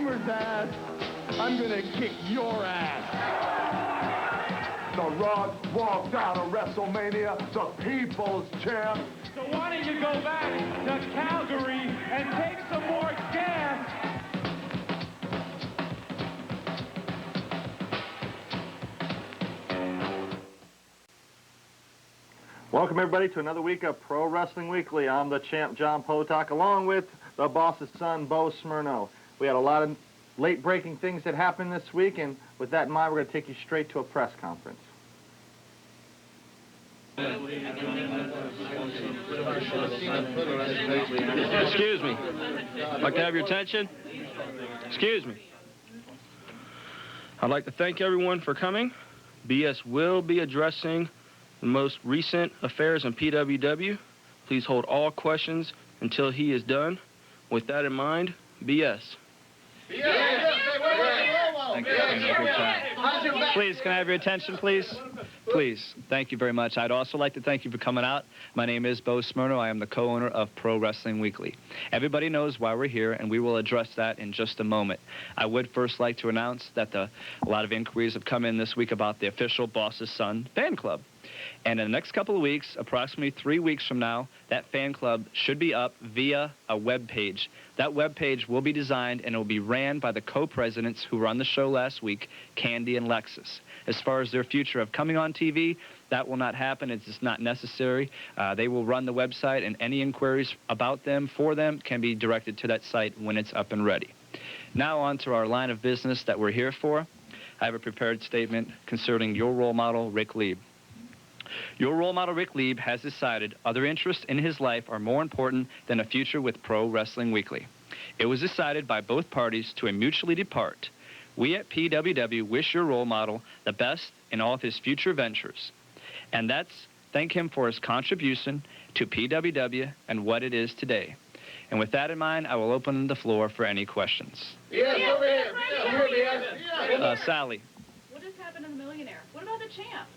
Dreamer's ass, I'm gonna kick your ass. The Rod walked out of WrestleMania, the people's champ. So why don't you go back to Calgary and take some more gas? Welcome, everybody, to another week of Pro Wrestling Weekly. I'm the champ, John Potok, along with the boss's son, Bo Smyrno. We had a lot of late-breaking things that happened this week, and with that in mind, we're going to take you straight to a press conference. Excuse me. I'd like to have your attention. Excuse me. I'd like to thank everyone for coming. BS will be addressing the most recent affairs in PWW. Please hold all questions until he is done. With that in mind, BS. Please, can I have your attention, please? Please. Thank you very much. I'd also like to thank you for coming out. My name is Bo Smyrno. I am the co-owner of Pro Wrestling Weekly. Everybody knows why we're here, and we will address that in just a moment. I would first like to announce that a lot of inquiries have come in this week about the official Boss's Son fan club. And in the next couple of weeks, approximately 3 weeks from now, that fan club should be up via a web page. That web page will be designed and it will be ran by the co-presidents who were on the show last week, Candy and Lexus. As far as their future of coming on TV, that will not happen. It's just not necessary. They will run the website, and any inquiries about them, for them, can be directed to that site when it's up and ready. Now on to our line of business that we're here for. I have a prepared statement concerning your role model, Ric Lieb. Your role model, Ric Lieb, has decided other interests in his life are more important than a future with Pro Wrestling Weekly. It was decided by both parties to mutually depart. We at PWW wish your role model the best in all of his future ventures. And that's thank him for his contribution to PWW and what it is today. And with that in mind, I will open the floor for any questions. Yes, over here. Over here, yes. Sally. What just happened to the millionaire? What about the champ?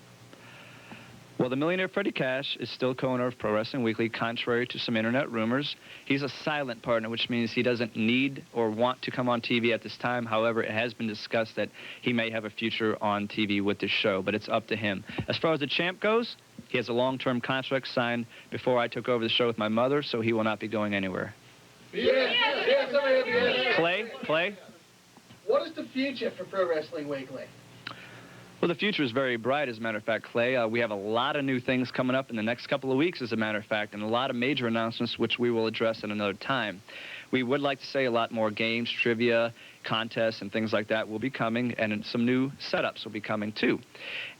Well, the millionaire Freddie Cash is still co-owner of Pro Wrestling Weekly, contrary to some internet rumors. He's a silent partner, which means he doesn't need or want to come on TV at this time. However, it has been discussed that he may have a future on TV with this show, but it's up to him. As far as the champ goes, he has a long-term contract signed before I took over the show with my mother, so he will not be going anywhere. Yes, yes, over here, yes. Clay? What is the future for Pro Wrestling Weekly? Well, the future is very bright, as a matter of fact, Clay. We have a lot of new things coming up in the next couple of weeks, as a matter of fact, and a lot of major announcements, which we will address at another time. We would like to say a lot more games, trivia, contests, and things like that will be coming, and some new setups will be coming, too.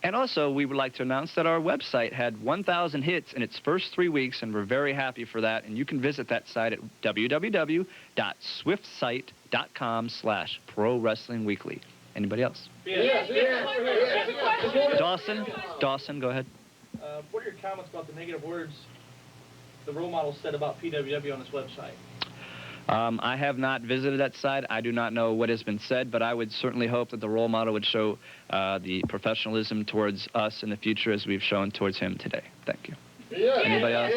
And also, we would like to announce that our website had 1,000 hits in its first 3 weeks, and we're very happy for that, and you can visit that site at www.swiftsite.com/Pro Wrestling Weekly. Anybody else? Yes. Dawson, go ahead. What are your comments about the negative words the role model said about PWW on his website? I have not visited that site. I do not know what has been said, but I would certainly hope that the role model would show the professionalism towards us in the future as we've shown towards him today. Thank you. Yes. Anybody else?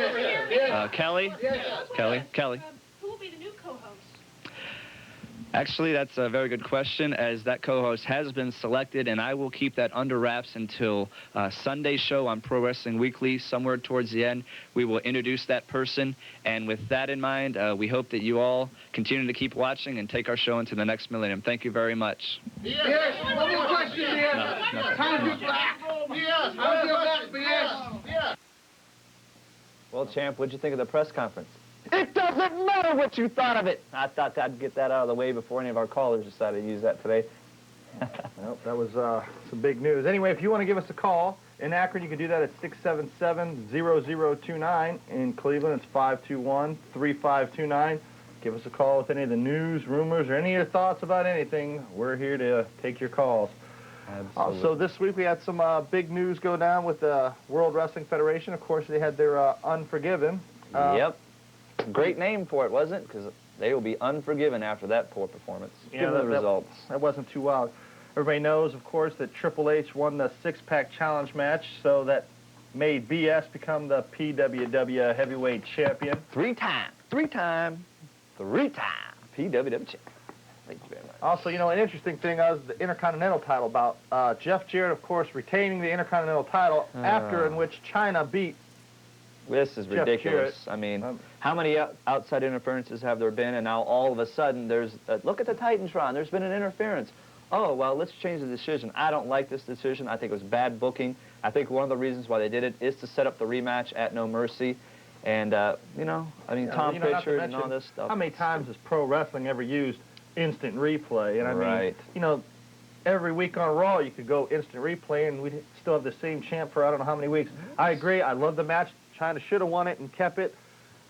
Yes. Kelly? Yes. Kelly? Who will be the new co-host? Actually, that's a very good question, as that co-host has been selected, and I will keep that under wraps until Sunday's show on Pro Wrestling Weekly. Somewhere towards the end, we will introduce that person, and with that in mind, we hope that you all continue to keep watching and take our show into the next millennium. Thank you very much. Yes. One more question, yes. How's your back? Yes. How's your back, yes? Well, champ, what'd you think of the press conference? It doesn't matter what you thought of it. I thought I'd get that out of the way before any of our callers decided to use that today. Well, that was some big news. Anyway, if you want to give us a call in Akron, you can do that at 677-0029. In Cleveland, it's 521-3529. Give us a call with any of the news, rumors, or any of your thoughts about anything. We're here to take your calls. Absolutely. So this week we had some big news go down with the World Wrestling Federation. Of course, they had their Unforgiven. Yep. Great name for it, wasn't it? Because they will be unforgiven after that poor performance. Given the results. That wasn't too wild. Everybody knows, of course, that Triple H won the six-pack challenge match, so that made BS become the PWW heavyweight champion. Three-time PWW champion. Thank you very much. Also, you know, an interesting thing was the Intercontinental title bout. Jeff Jarrett, of course, retaining the Intercontinental title after in which China beat. This is Jeff ridiculous. Jarrett. I mean, how many outside interferences have there been? And now all of a sudden there's, look at the Titantron, there's been an interference. Oh, well, let's change the decision. I don't like this decision. I think it was bad booking. I think one of the reasons why they did it is to set up the rematch at No Mercy. And, you know, I mean, Tom Pritchard and all this stuff. How many times has pro wrestling ever used instant replay? And I mean, you know, every week on Raw you could go instant replay and we'd still have the same champ for I don't know how many weeks. I agree. I love the match. China should have won it and kept it,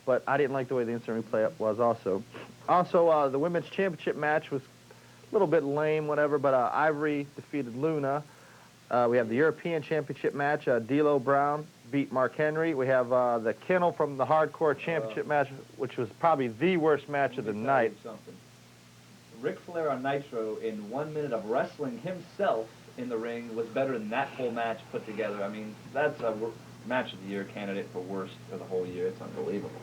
but I didn't like the way the instant replay was also. Also, the women's championship match was a little bit lame, whatever, but Ivory defeated Luna. We have the European Championship match. D'Lo Brown beat Mark Henry. We have the Kennel from the Hardcore Championship match, which was probably the worst match of the night. Ric Flair on Nitro in 1 minute of wrestling himself in the ring was better than that whole match put together. I mean, that's a match of the year candidate for worst of the whole year. It's unbelievable.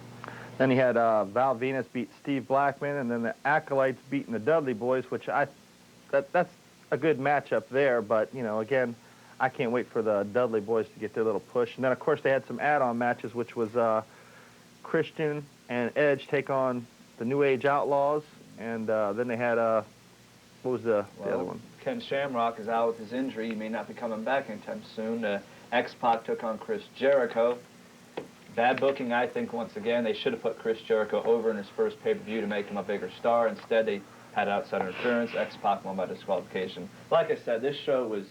Then he had Val Venus beat Steve Blackman, and then the Acolytes beating the Dudley Boys, which that's a good matchup there. But you know, again, I can't wait for the Dudley Boys to get their little push. And then of course they had some add-on matches, which was Christian and Edge take on the New Age Outlaws, and then they had what was the other one? Ken Shamrock is out with his injury. He may not be coming back anytime soon. X-Pac took on Chris Jericho. Bad booking, I think, once again. They should have put Chris Jericho over in his first pay-per-view to make him a bigger star. Instead, they had outside interference. X-Pac won by disqualification. Like I said, this show was,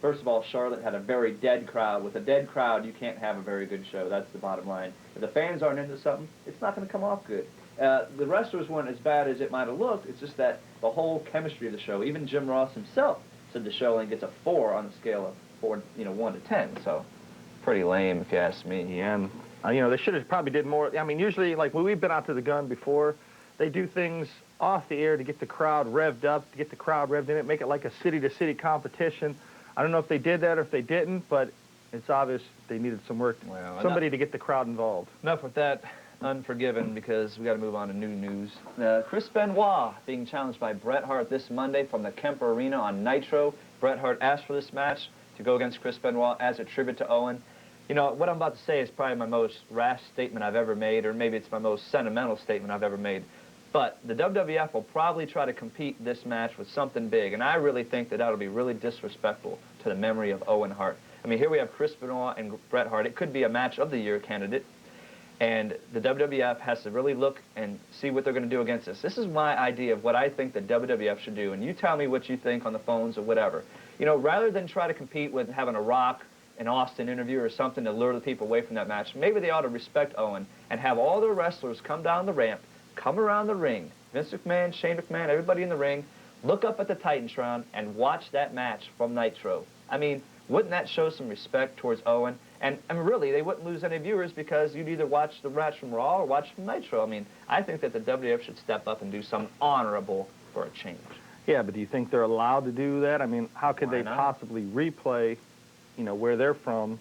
first of all, Charlotte had a very dead crowd. With a dead crowd, you can't have a very good show. That's the bottom line. If the fans aren't into something, it's not going to come off good. The wrestlers weren't as bad as it might have looked. It's just that the whole chemistry of the show, even Jim Ross himself said the show only gets a 4 on the scale of 1 to 10. So pretty lame, if you ask me. Yeah, and you know, they should have probably did more. I mean, usually, like when we've been out to the gun before, they do things off the air to get the crowd revved up, to get the crowd revved in it, make it like a city-to-city competition. I don't know if they did that or if they didn't, but it's obvious they needed some work, somebody to get the crowd involved. Enough with that. Unforgiven, because we got to move on to new news. Chris Benoit being challenged by Bret Hart this Monday from the Kemper Arena on Nitro. Bret Hart asked for this match to go against Chris Benoit as a tribute to Owen. You know, what I'm about to say is probably my most rash statement I've ever made, or maybe it's my most sentimental statement I've ever made. But the WWF will probably try to compete this match with something big, and I really think that that'll be really disrespectful to the memory of Owen Hart. I mean, here we have Chris Benoit and Bret Hart. It could be a match of the year candidate. And the WWF has to really look and see what they're going to do against this. This is my idea of what I think the WWF should do. And you tell me what you think on the phones or whatever. You know, rather than try to compete with having a Rock, an Austin interview or something to lure the people away from that match, maybe they ought to respect Owen and have all their wrestlers come down the ramp, come around the ring. Vince McMahon, Shane McMahon, everybody in the ring, look up at the Titantron and watch that match from Nitro. I mean, wouldn't that show some respect towards Owen? And really, they wouldn't lose any viewers because you'd either watch the match from Raw or watch from Nitro. I mean, I think that the WWF should step up and do something honorable for a change. Yeah, but do you think they're allowed to do that? I mean, how could they possibly replay, you know, where they're from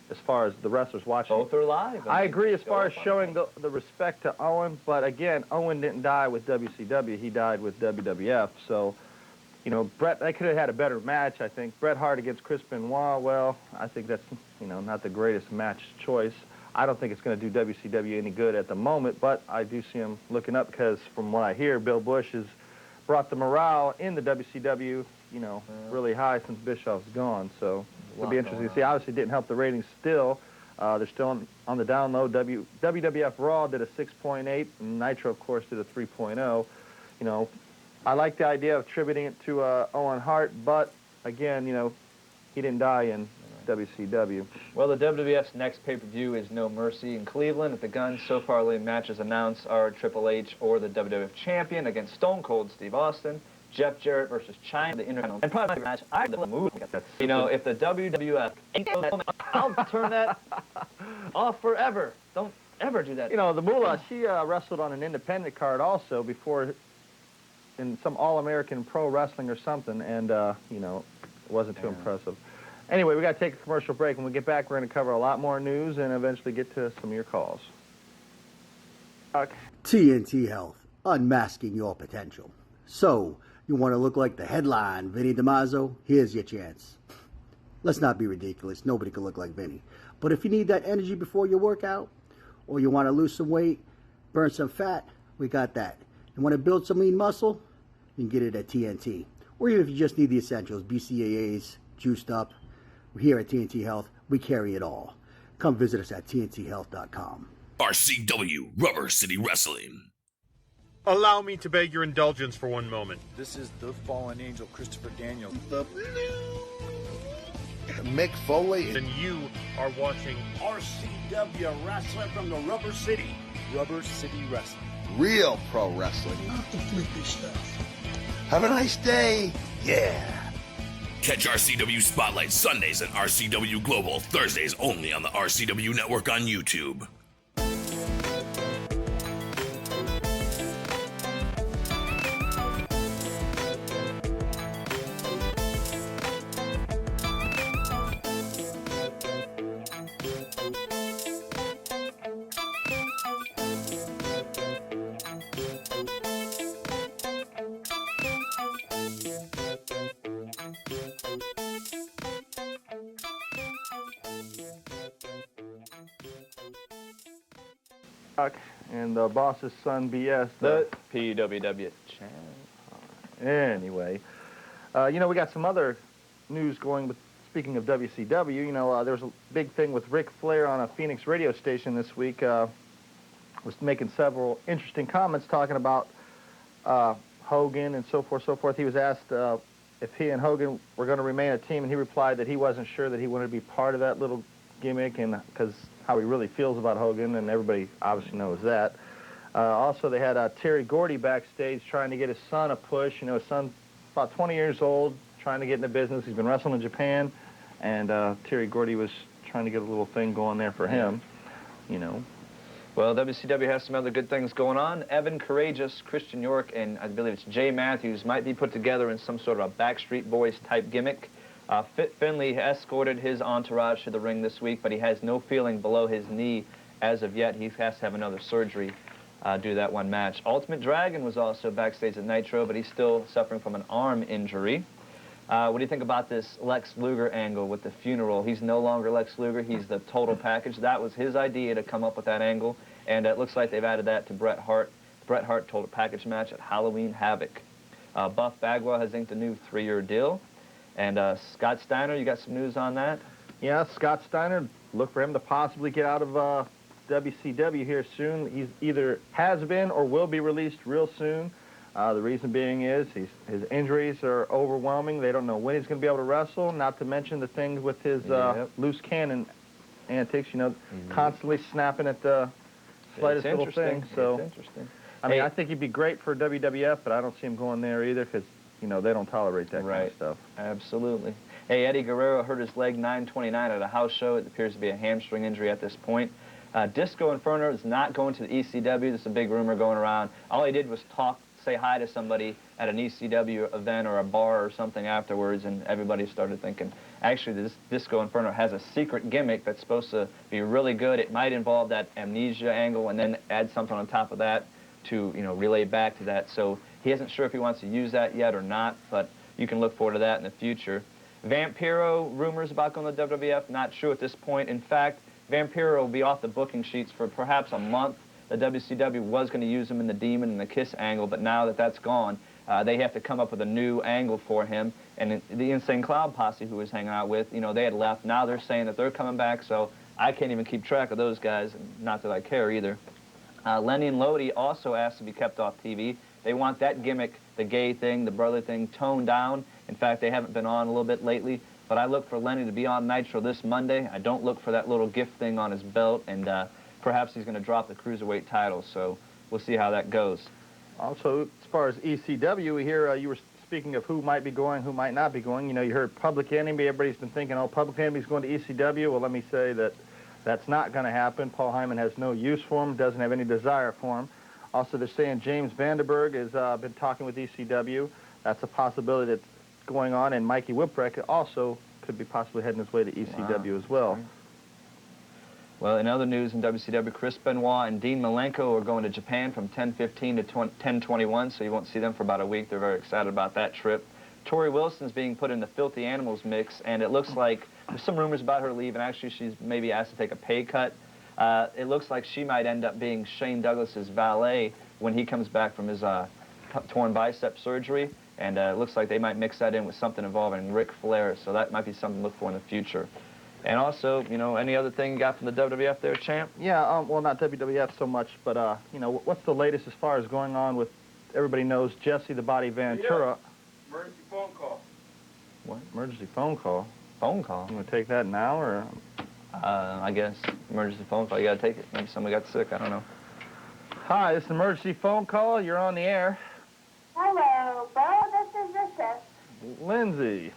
as far as the wrestlers watching? Both are live. I agree as far as showing the respect to Owen, but again, Owen didn't die with WCW. He died with WWF, so... You know, they could have had a better match, I think. Bret Hart against Chris Benoit, well, I think that's, you know, not the greatest match choice. I don't think it's going to do WCW any good at the moment, but I do see him looking up because from what I hear, Bill Bush has brought the morale in the WCW, you know, really high since Bischoff's gone. So it'll be interesting to see. Obviously, it didn't help the ratings still. They're still on the down low. WWF Raw did a 6.8, and Nitro, of course, did a 3.0. You know, I like the idea of attributing it to Owen Hart, but again, you know, he didn't die in WCW. Well, the WWF's next pay-per-view is No Mercy in Cleveland. At the Gun, so far the matches announced are Triple H or the WWF Champion against Stone Cold Steve Austin, Jeff Jarrett versus China, the Intercontinental. And probably my match, I the move. You know, if the WWF, I'll turn that off forever. Don't ever do that. You know, the Moolah, she wrestled on an independent card also before in some All-American Pro Wrestling or something, and, you know, it wasn't too impressive. Anyway, we got to take a commercial break. When we get back, we're going to cover a lot more news and eventually get to some of your calls. TNT Health, unmasking your potential. So, you want to look like the headline, Vinny DiMaggio? Here's your chance. Let's not be ridiculous. Nobody can look like Vinny. But if you need that energy before your workout, or you want to lose some weight, burn some fat, we got that. You want to build some lean muscle? You can get it at TNT. Or even if you just need the essentials, BCAAs, juiced up. Here at TNT Health, we carry it all. Come visit us at TNTHealth.com. RCW, Rubber City Wrestling. Allow me to beg your indulgence for one moment. This is the fallen angel, Christopher Daniels. The Mick Foley. And you are watching RCW Wrestling from the Rubber City. Rubber City Wrestling. Real pro wrestling. Not the flippy stuff. Have a nice day. Yeah. Catch RCW Spotlight Sundays and RCW Global Thursdays only on the RCW Network on YouTube. And the boss's son, BS. The PWW channel. Anyway, you know, we got some other news going with, speaking of WCW, you know, there was a big thing with Ric Flair on a Phoenix radio station this week. Was making several interesting comments talking about Hogan and so forth. He was asked if he and Hogan were going to remain a team, and he replied that he wasn't sure that he wanted to be part of that little gimmick, and because how he really feels about Hogan, and everybody obviously knows that. Also, they had Terry Gordy backstage trying to get his son a push. You know, his son's about 20 years old, trying to get into business. He's been wrestling in Japan, and Terry Gordy was trying to get a little thing going there for him, you know. Well, WCW has some other good things going on. Evan Courageous, Christian York, and I believe it's Jay Matthews might be put together in some sort of a Backstreet Boys type gimmick. Fit Finley escorted his entourage to the ring this week, but he has no feeling below his knee as of yet. He has to have another surgery due to that one match. Ultimate Dragon was also backstage at Nitro, but he's still suffering from an arm injury. What do you think about this Lex Luger angle with the funeral? He's no longer Lex Luger. He's the total package. That was his idea to come up with that angle, and it looks like they've added that to Bret Hart. Bret Hart total package match at Halloween Havoc. Buff Bagwell has inked a new 3-year deal. And Scott Steiner, you got some news on that? Yeah, Scott Steiner, look for him to possibly get out of WCW here soon. He's either has been or will be released real soon. The reason being is his injuries are overwhelming. They don't know when he's going to be able to wrestle, not to mention the things with his loose cannon antics, you know, constantly snapping at the slightest little thing. So, it's interesting. I mean, I think he'd be great for WWF, but I don't see him going there either because, you know, they don't tolerate that kind of stuff. Absolutely. Hey, Eddie Guerrero hurt his leg 9/29 at a house show. It appears to be a hamstring injury at this point. Disco Inferno is not going to the ECW. There's a big rumor going around. All he did was say hi to somebody at an ECW event or a bar or something afterwards, and everybody started thinking, actually, this Disco Inferno has a secret gimmick that's supposed to be really good. It might involve that amnesia angle and then add something on top of that to, you know, relay back to that. So he isn't sure if he wants to use that yet or not, but you can look forward to that in the future. Vampiro, rumors about going to WWF, not true at this point. In fact, Vampiro will be off the booking sheets for perhaps a month. The WCW was going to use him in the Demon and the Kiss angle, but now that that's gone, they have to come up with a new angle for him. And the Insane Clown Posse, who he was hanging out with, you know, they had left. Now they're saying that they're coming back, so I can't even keep track of those guys, not that I care either. Lenny and Lodi also asked to be kept off TV. They want that gimmick, the gay thing, the brother thing, toned down. In fact, they haven't been on a little bit lately. But I look for Lenny to be on Nitro this Monday. I don't look for that little gift thing on his belt, and perhaps he's going to drop the Cruiserweight title, so we'll see how that goes. Also, as far as ECW, we hear you were speaking of who might be going, who might not be going. You know, you heard Public Enemy. Everybody's been thinking, oh, Public Enemy's going to ECW. Well, let me say that that's not going to happen. Paul Heyman has no use for him, doesn't have any desire for him. Also, they're saying James Vanderberg has been talking with ECW. That's a possibility that's going on, and Mikey Whipwreck also could be possibly heading his way to ECW as well. Well, in other news in WCW, Chris Benoit and Dean Malenko are going to Japan from 10/15 to 10/21, so you won't see them for about a week. They're very excited about that trip. Tori Wilson's being put in the Filthy Animals mix, and it looks like there's some rumors about her leaving. Actually, she's maybe asked to take a pay cut. It looks like she might end up being Shane Douglas's valet when he comes back from his torn bicep surgery, and it looks like they might mix that in with something involving Ric Flair, so that might be something to look for in the future. And also, you know, any other thing you got from the WWF there, champ? Yeah, well, not WWF so much, but, you know, what's the latest as far as going on with, everybody knows, Jesse the Body Ventura. Emergency phone call. What? Emergency phone call? Phone call? You want to take that now, or? I guess. Emergency phone call. You got to take it. Maybe somebody got sick. I don't know. Hi, this is an emergency phone call. You're on the air. Hello, Bo. This is Rissa. Lindsay.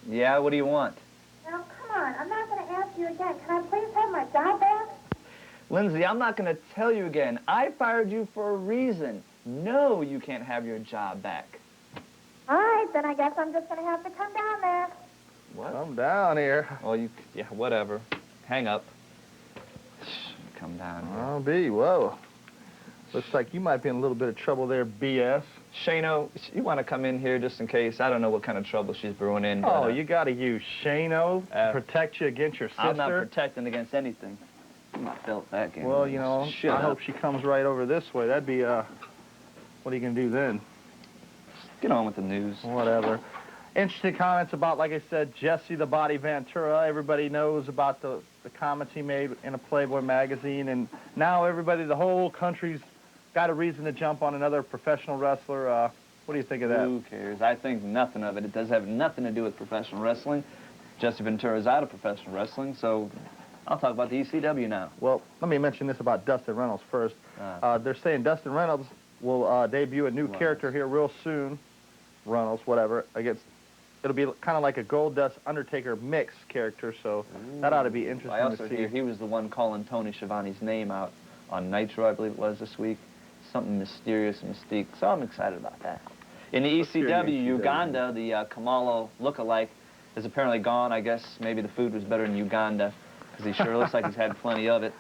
Yeah, what do you want? Now, come on. I'm not going to ask you again. Can I please have my job back? Lindsay, I'm not going to tell you again. I fired you for a reason. No, you can't have your job back. All right, then I guess I'm just going to have to come down there. What? Come down here. Oh, yeah, whatever. Hang up. Come down here. Oh, B, whoa. Looks like you might be in a little bit of trouble there, BS. Shano, you want to come in here just in case? I don't know what kind of trouble she's brewing in. Oh, but, you got to use Shano to protect you against your sister? I'm not protecting against anything. I'm not felt that game. Well, you know, I hope she comes right over this way. That'd be, what are you going to do then? Get on with the news. Whatever. Interesting comments about, like I said, Jesse the Body Ventura. Everybody knows about the comments he made in a Playboy magazine, and now everybody, the whole country's got a reason to jump on another professional wrestler. What do you think of that? Who cares? I think nothing of it. It does have nothing to do with professional wrestling. Jesse Ventura's out of professional wrestling, so I'll talk about the ECW now. Well, let me mention this about Dustin Reynolds first. They're saying Dustin Reynolds will debut a new character here real soon. Reynolds, whatever, against... It'll be kind of like a Goldust Undertaker mix character, so that ought to be interesting I also to see. hear he was the one calling Tony Schiavone's name out on Nitro, I believe it was this week. Something mysterious and mystique, so I'm excited about that. In the ECW, Uganda, the Kamalo look-alike, is apparently gone. I guess maybe the food was better in Uganda, because he sure looks like he's had plenty of it.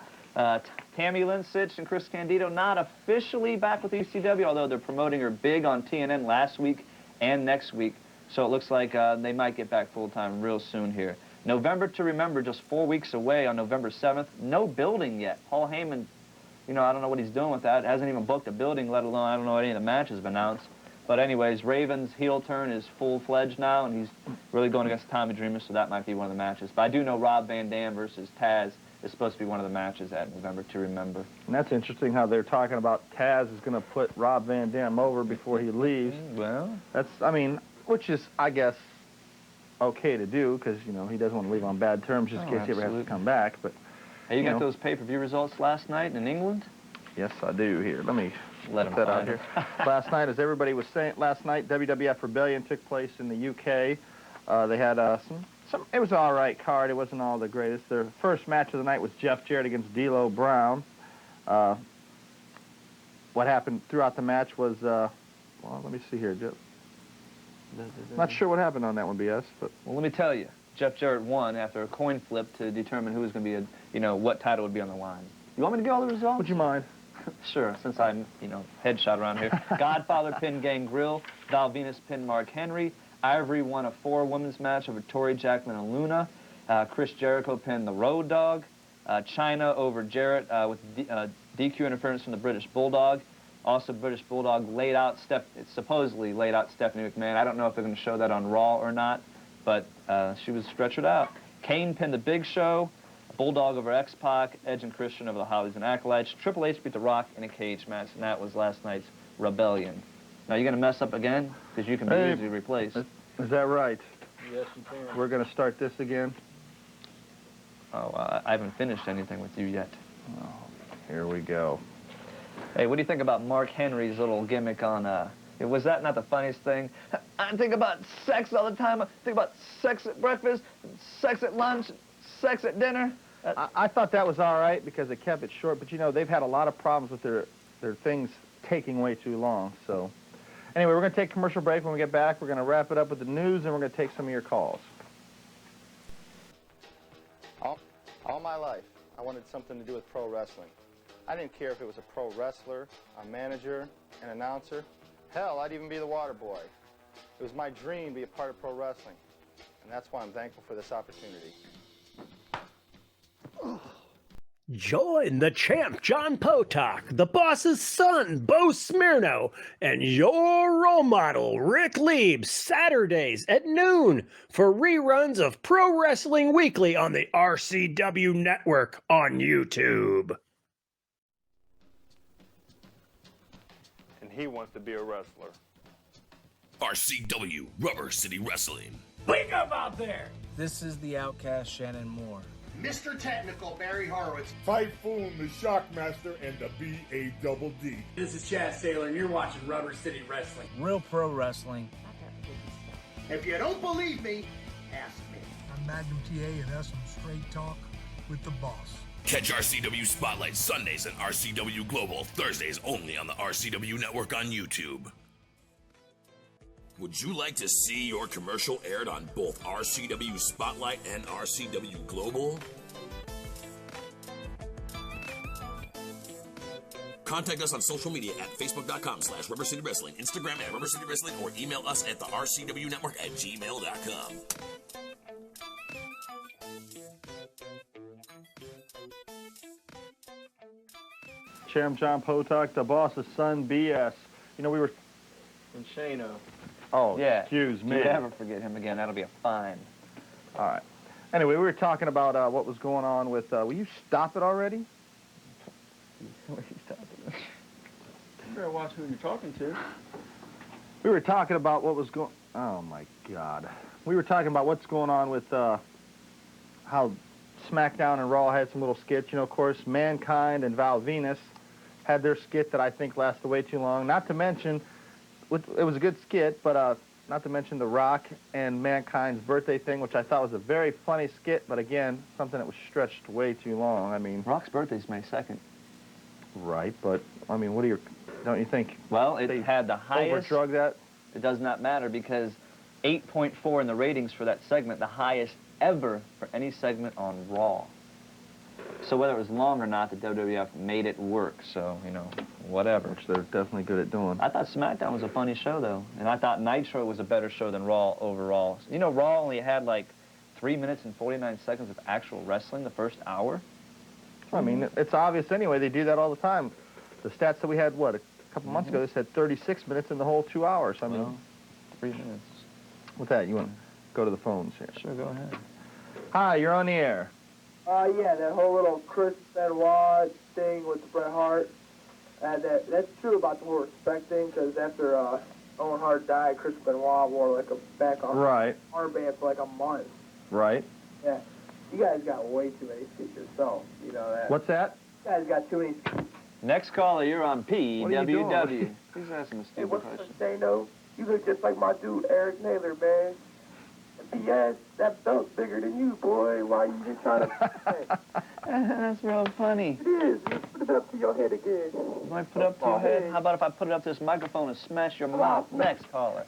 Tammy Lynn Sitch and Chris Candido not officially back with ECW, although they're promoting her big on TNN last week and next week. So it looks like they might get back full-time real soon here. November to Remember, just 4 weeks away on November 7th. No building yet. Paul Heyman, you know, I don't know what he's doing with that. Hasn't even booked a building, let alone I don't know any of the matches have announced. But anyways, Raven's heel turn is full-fledged now, and he's really going against Tommy Dreamer, so that might be one of the matches. But I do know Rob Van Dam versus Taz is supposed to be one of the matches at November to Remember. And that's interesting how they're talking about Taz is going to put Rob Van Dam over before he leaves. Well, that's, I mean... Which is, I guess, okay to do, because, you know, he doesn't want to leave on bad terms just in case he ever has to come back. But hey, you got those pay-per-view results last night in England? Yes, I do. Here, let me let him put that out here. Last night, as everybody was saying, last night, WWF Rebellion took place in the UK. They had some, it was an all right card. It wasn't all the greatest. Their first match of the night was Jeff Jarrett against D'Lo Brown. What happened throughout the match was, well, let me see here, Jeff. Not sure what happened on that one, BS, but... Well, let me tell you. Jeff Jarrett won after a coin flip to determine who was going to be, what title would be on the line. You want me to get all the results? Would you mind? Sure, since I'm, headshot around here. Godfather pinned Gangrel. Val Venus pinned Mark Henry. Ivory won a 4-women's match over Tori, Jacqueline, and Luna. Chris Jericho pinned the Road Dogg. Chyna over Jarrett with DQ interference from the British Bulldog. Also, British Bulldog supposedly laid out Stephanie McMahon. I don't know if they're going to show that on Raw or not, but she was stretchered out. Kane pinned the Big Show. Bulldog over X-Pac. Edge and Christian over the Hollies and Acolytes. Triple H beat The Rock in a cage match, and that was last night's Rebellion. Now, you're going to mess up again? Because you can be easily replaced. Is that right? Yes, you can. We're going to start this again? Oh, I haven't finished anything with you yet. Oh, here we go. Hey, what do you think about Mark Henry's little gimmick on, was that not the funniest thing? I think about sex all the time. I think about sex at breakfast, sex at lunch, sex at dinner. I thought that was all right because it kept it short, but, they've had a lot of problems with their things taking way too long, so... Anyway, we're going to take a commercial break. When we get back, we're going to wrap it up with the news, and we're going to take some of your calls. All my life, I wanted something to do with pro wrestling. I didn't care if it was a pro wrestler, a manager, an announcer. Hell, I'd even be the water boy. It was my dream to be a part of pro wrestling, and that's why I'm thankful for this opportunity. Join the champ, John Potok, the boss's son, Bo Smirno, and your role model, Ric Lieb, Saturdays at noon for reruns of Pro Wrestling Weekly on the RCW Network on YouTube. And he wants to be a wrestler. RCW, Rubber City Wrestling. Wake up out there! This is the Outcast Shannon Moore. Mr. Technical, Barry Horowitz. Typhoon, the Shockmaster, and the BADD. This is Chad Saylor, and you're watching Rubber City Wrestling. Real pro wrestling. If you don't believe me, ask me. I'm Magnum TA, and that's some straight talk with the boss. Catch RCW Spotlight Sundays and RCW Global Thursdays only on the RCW Network on YouTube. Would you like to see your commercial aired on both RCW Spotlight and RCW Global? Contact us on social media at facebook.com/Rubber City Wrestling, Instagram at Rubber City Wrestling, or email us at the RCW Network at gmail.com. Chairman John Potok, the boss's son, BS. You know, we were... And Shano. Oh, yeah. Excuse me. You never forget him again. That'll be a fine. All right. Anyway, we were talking about what was going on with... will you stop it already? Stop it. You better watch who you're talking to. We were talking about what was going... Oh, my God. We were talking about what's going on with how SmackDown and Raw had some little skits. You know, of course, Mankind and Val Venus had their skit that I think lasted way too long. Not to mention... It was a good skit, but not to mention The Rock and Mankind's birthday thing, which I thought was a very funny skit, but again, something that was stretched way too long. I mean... Rock's birthday's May 2nd. Right, but, I mean, what do you... Don't you think... Well, it had the highest... Overdrug that? It does not matter because 8.4 in the ratings for that segment, the highest ever for any segment on Raw. So whether it was long or not, the WWF made it work, so, you know, whatever. Which they're definitely good at doing. I thought SmackDown was a funny show, though, and I thought Nitro was a better show than Raw overall. You know, Raw only had, like, 3 minutes and 49 seconds of actual wrestling the first hour. I mean, it's obvious anyway. They do that all the time. The stats that we had, what, a couple months ago, they said 36 minutes in the whole 2 hours. I mean... Well, 3 minutes. With that, you want to go to the phones here? Sure, go ahead. Hi, you're on the air. Yeah, that whole little Chris Benoit thing with Bret Hart. That's true about the whole respect thing, because after Owen Hart died, Chris Benoit wore like a armband for like a month. Right. Yeah. You guys got way too many seats yourself. You know that. What's that? You guys got too many seats. Next caller, you're on PWW. Please ask him a Hey, stupid what's question. the say, no? You look just like my dude, Eric Naylor, man. Yes, that belt's bigger than you, boy. Why you just trying to... That's real funny. It is. Just put it up to your head again. You might put it up to your head? How about if I put it up to this microphone and smash your mouth? Next caller.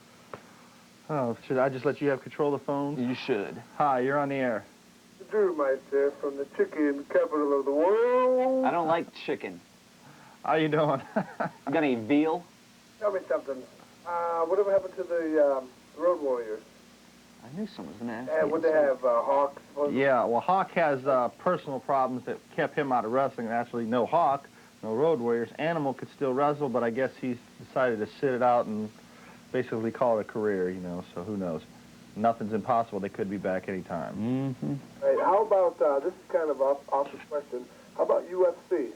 Oh, should I just let you have control of the phone? You should. Hi, you're on the air. Drew Meister from the chicken capital of the world. I don't like chicken. How you doing? You got any veal? Tell me something. Whatever happened to the Road Warriors? I knew someone was going to ask. And would they have Hawk? Yeah, well, Hawk has personal problems that kept him out of wrestling. Actually, no Hawk, no Road Warriors. Animal could still wrestle, but I guess he's decided to sit it out and basically call it a career, you know, so who knows. Nothing's impossible. They could be back anytime. Mm-hmm. Hey, how about, this is kind of off the question, how about UFC?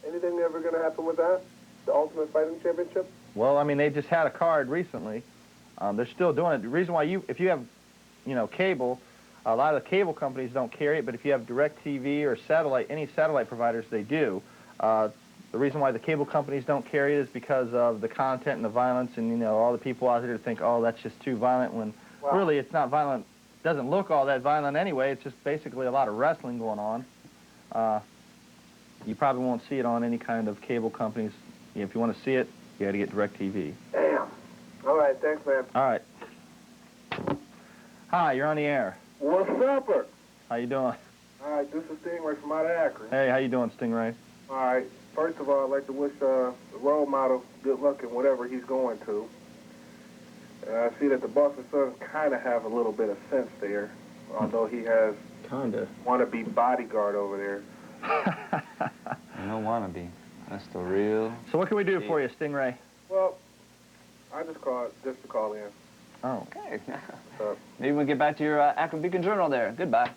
Anything ever going to happen with that? The Ultimate Fighting Championship? Well, I mean, they just had a card recently. They're still doing it. The reason why if you have, you know, cable, a lot of the cable companies don't carry it, but if you have DirecTV or satellite, any satellite providers, they do. The reason why the cable companies don't carry it is because of the content and the violence, and, you know, all the people out there think, oh, that's just too violent, when really it's not violent. It doesn't look all that violent anyway. It's just basically a lot of wrestling going on. You probably won't see it on any kind of cable companies. If you want to see it, you got to get DirecTV. Damn. All right, thanks, man. All right. Hi, you're on the air. What's up, How you doing? All right, this is Stingray from out of Akron. Hey, how you doing, Stingray? All right, first of all, I'd like to wish the role model good luck in whatever he's going to. I see that the Boss's Son kind of have a little bit of sense there, although he has wannabe bodyguard over there. No wannabe. That's the real. So what can we do for you, Stingray? Well, I just called just to call in. Oh. Okay. Maybe we'll get back to your Akron Beacon Journal there. Goodbye.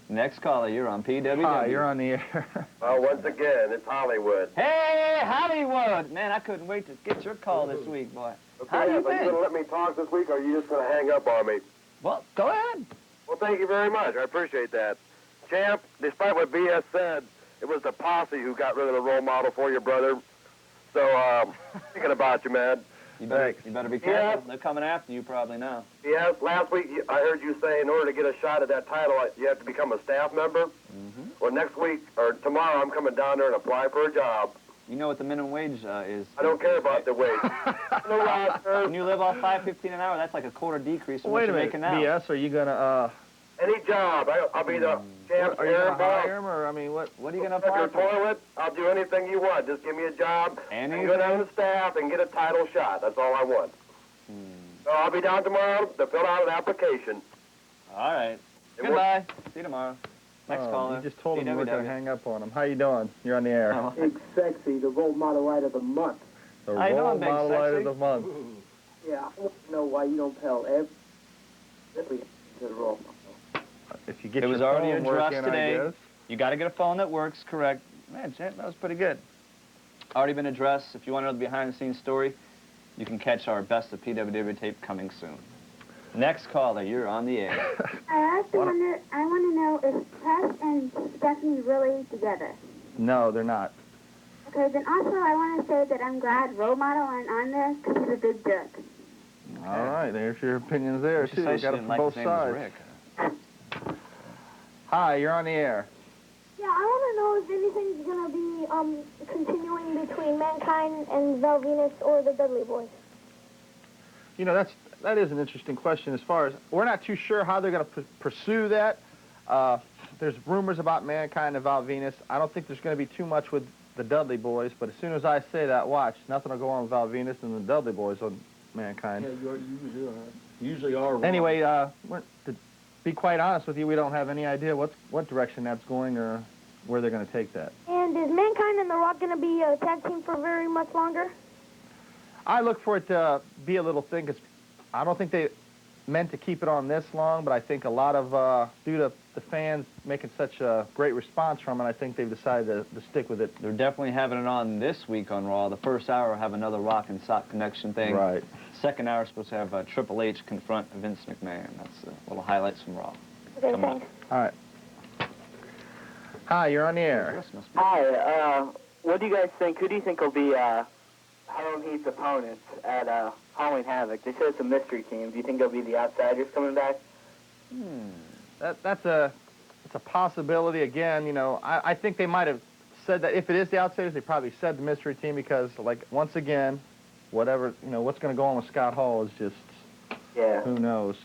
Next caller, you're on PWW. Hi, you're on the air. Once again, it's Hollywood. Hey, Hollywood! Man, I couldn't wait to get your call this week, boy. How you Are you been? going to let me talk this week, or are you just going to hang up on me? Well, go ahead. Well, thank you very much. I appreciate that. Champ, despite what BS said, it was the posse who got rid of the role model for you, brother. So, thinking about you, man. You better be careful. They're coming after you probably now. Yes, last week I heard you say in order to get a shot at that title, you have to become a staff member. Mm-hmm. Well, next week, or tomorrow, I'm coming down there and apply for a job. You know what the minimum wage is? I don't care about the wage. No, Roger. When you live off $5.15 an hour, that's like a quarter decrease from what you're making now. BS, are you gonna Any job. I'll be the champ. Are you gonna hire him, or I mean, what are you gonna apply for? Toilet. I'll do anything you want. Just give me a job. Anything? And go down the staff and get a title shot. That's all I want. So I'll be down tomorrow to fill out an application. All right. Goodbye. See you tomorrow. Next caller. You just told him you were PWW. gonna hang up on him. How you doing? You're on the air. Big Sexy, the role model light of the month. The How you role doing, Big model light Sexy? of the month. Yeah, I want to know why you don't tell every to the role model. If you get It was your already phone addressed working, today. I guess. You got to get a phone that works, correct. Man, champ, that was pretty good. Already been addressed. If you want to know the behind-the-scenes story, you can catch our Best of PWW tape coming soon. Next caller, you're on the air. I want to know if Tess and Stephanie really together. No, they're not. Okay, then also I want to say that I'm glad Role Model aren't on there because he's a big jerk. All right, there's your opinions there, too. You got it from both sides. Hi, you're on the air. Yeah, I want to know if anything's going to be continuing between Mankind and Val Venus or the Dudley Boys. You know, that is an interesting question. As far as we're not too sure how they're going to pursue that. There's rumors about Mankind and Val Venus. I don't think there's going to be too much with the Dudley Boys, but as soon as I say that, watch, nothing will go on with Val Venus and the Dudley Boys on Mankind. Yeah, you usually are. Anyway, to be quite honest with you, we don't have any idea what direction that's going or where they're going to take that. And is Mankind and The Rock going to be a tag team for very much longer? I look for it to be a little thing, because I don't think they meant to keep it on this long, but I think a lot of, due to the fans making such a great response from it, I think they've decided to stick with it. They're definitely having it on this week on Raw. The first hour will have another Rock and Sock connection thing. Right. Second hour is supposed to have Triple H confront Vince McMahon. That's little highlights from Raw. Okay, Coming thanks. All right. Hi, you're on the air. Hi, what do you guys think? Who do you think will be Halloween Heat's opponents at Halloween Havoc? They said it's a mystery team. Do you think they'll be the Outsiders coming back? That's a possibility. Again, you know, I think they might have said that if it is the Outsiders, they probably said the mystery team because, like, once again, whatever, you know, what's going to go on with Scott Hall is just, who knows.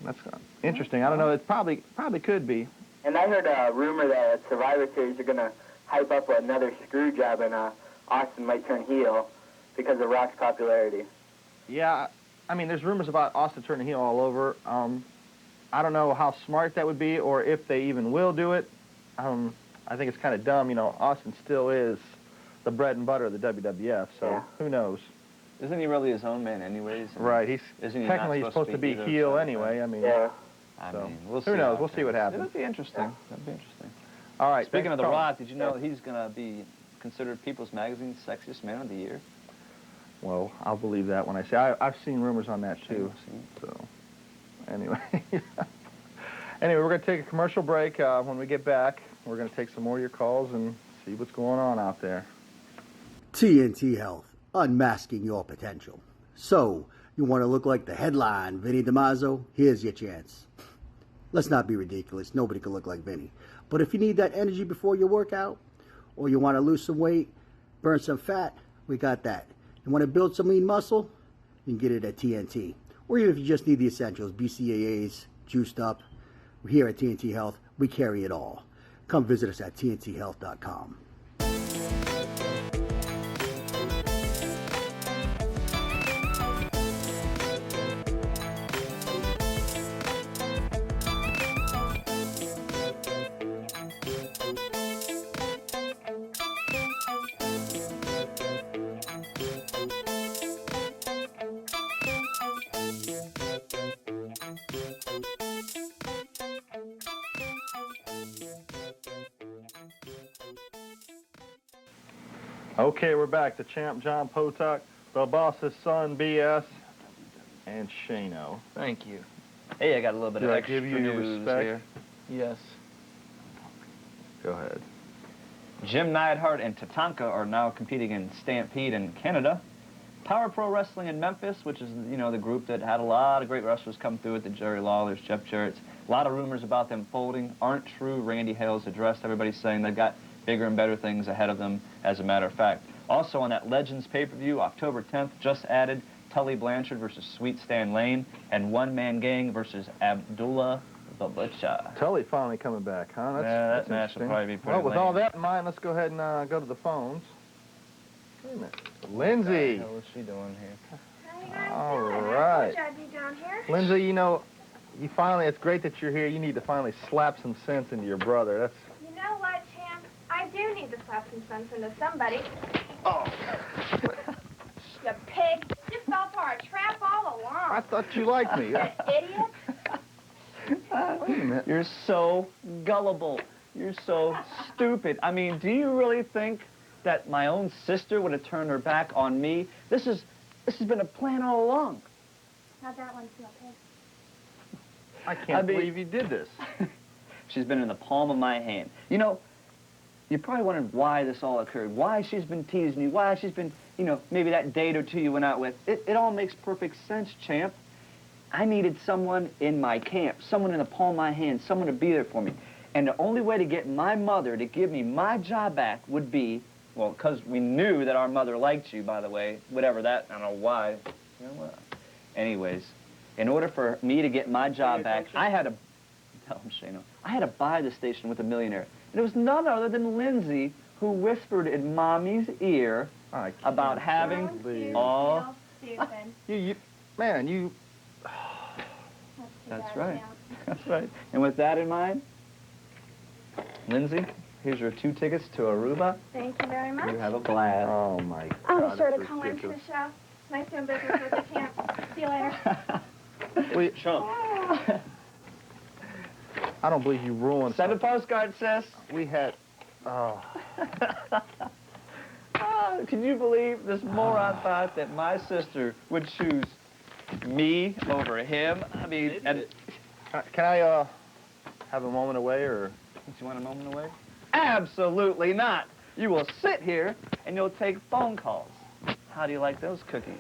That's interesting. I don't know. It probably could be. And I heard a rumor that Survivor Series are going to hype up another screw job and Austin might turn heel because of Rock's popularity. Yeah, I mean, there's rumors about Austin turning heel all over. I don't know how smart that would be or if they even will do it. I think it's kind of dumb. You know, Austin still is the bread and butter of the WWF, so who knows? Isn't he really his own man anyways? Right, he's Isn't he technically he's supposed to be heel anyway. I mean, I mean, we'll see. Who knows? We'll see what happens. It'll be interesting. That'll be interesting. All right. Speaking of The thanks, Rock, did you know he's going to be considered People's Magazine's sexiest man of the year? Well, I'll believe that when I say I've seen rumors on that too. So, anyway, we're going to take a commercial break. When we get back, we're going to take some more of your calls and see what's going on out there. TNT Health, unmasking your potential. So, you want to look like the headline, Vinny DiMaggio? Here's your chance. Let's not be ridiculous. Nobody can look like Vinny. But if you need that energy before your workout, or you want to lose some weight, burn some fat, we got that. You want to build some lean muscle? You can get it at TNT. Or even if you just need the essentials, BCAAs, juiced up, here at TNT Health, We carry it all. Come visit us at tnthealth.com. Okay, we're back. The champ, John Potok, the boss's son, BS, and Shano. Thank you. Hey, I got a little bit of extra give you your news respect? here. Yes. Go ahead. Jim Neidhart and Tatanka are now competing in Stampede in Canada. Power Pro Wrestling in Memphis, which is, you know, the group that had a lot of great wrestlers come through it, the Jerry Lawlers, Jeff Jarrett's. A lot of rumors about them folding aren't true. Randy Hales addressed everybody saying they've got bigger and better things ahead of them, as a matter of fact. Also on that Legends pay-per-view, October 10th, just added Tully Blanchard versus Sweet Stan Lane and One Man Gang versus Abdullah the Butcher. Tully finally coming back, huh? That match will probably be pretty Well, with lame. all that in mind, let's go ahead and go to the phones. Wait a minute. Lindsay. What the hell is she doing here? All right. I'd be down here. Lindsay, you know, you finally, it's great that you're here. You need to finally slap some sense into your brother. That's... You know what, champ? I do need to slap some sense into somebody. Oh. You pig. You fell for a trap all along. I thought you liked me. You idiot. Wait a minute. You're so gullible. You're so stupid. I mean, do you really think that my own sister would have turned her back on me? This has been a plan all along. How'd that one feel, pig? I can't believe you did this. She's been in the palm of my hand. You know, you're probably wondering why this all occurred, why she's been teasing you, why she's been, you know, maybe that date or two you went out with. It all makes perfect sense, champ. I needed someone in my camp, someone in the palm of my hand, someone to be there for me. And the only way to get my mother to give me my job back would be, well, because we knew that our mother liked you, by the way, whatever that, I don't know why. You know what? Anyways, in order for me to get my job back, I had to, tell him, Shano, I had to buy the station with a millionaire. And it was none other than Lindsay who whispered in Mommy's ear about having all... Man, you... That's right. That's right. And with that in mind, Lindsay, here's your 2 tickets to Aruba. Thank you very much. You have a blast. Oh, my I'll God. be sure to that's call in to the ridiculous. show. Nice doing business with you, champ. See you later. Wait, Chump. I don't believe you ruined Send a postcard, sis. We had... Oh. Can you believe this moron thought that my sister would choose me over him? I mean, and... Can I have a moment away, or... Do you want a moment away? Absolutely not. You will sit here, and you'll take phone calls. How do you like those cookies?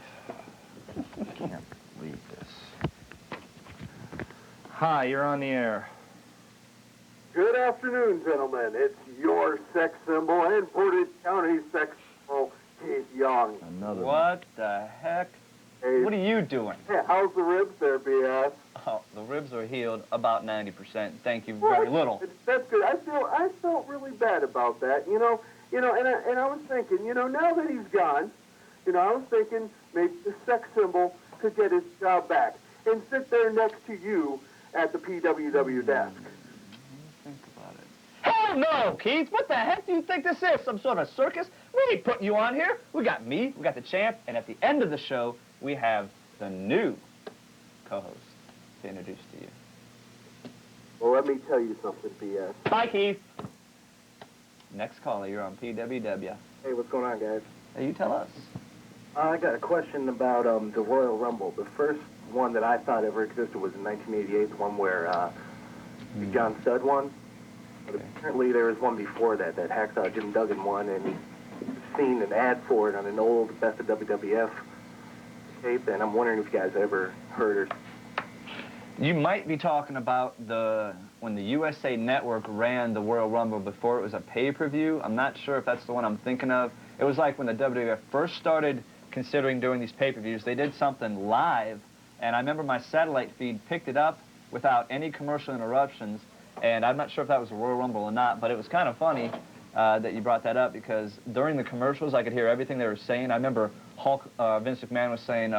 I can't believe this. Hi, you're on the air. Good afternoon, gentlemen. It's your sex symbol and Portage County sex symbol, Keith Young. Another What the heck? Hey, What are you doing? hey, how's the ribs there, BS? Oh, the ribs are healed about 90%. Thank you very little. That's good. I felt really bad about that. And I was thinking, now that he's gone, I was thinking maybe the sex symbol could get his job back and sit there next to you at the PWW desk. Think about it. Hell no, Keith. What the heck do you think this is? Some sort of circus? We ain't putting you on here. We got me, we got the champ, and at the end of the show, we have the new co-host to introduce to you. Well, let me tell you something, BS. Bye, Keith. Next caller, you're on PWW. Hey, what's going on, guys? Hey, you tell us. I got a question about the Royal Rumble. The first one that I thought ever existed was in 1988, the one where John Studd won. But apparently there was one before that Hacksaw Jim Duggan won, and I've seen an ad for it on an old Best of WWF tape, and I'm wondering if you guys ever heard or... You might be talking about when the USA Network ran the Royal Rumble before it was a pay-per-view. I'm not sure if that's the one I'm thinking of. It was like when the WWF first started considering doing these pay-per-views. They did something live, and I remember my satellite feed picked it up without any commercial interruptions, And I'm not sure if that was a Royal Rumble or not, but it was kind of funny that you brought that up because during the commercials, I could hear everything they were saying. I remember Vince McMahon was saying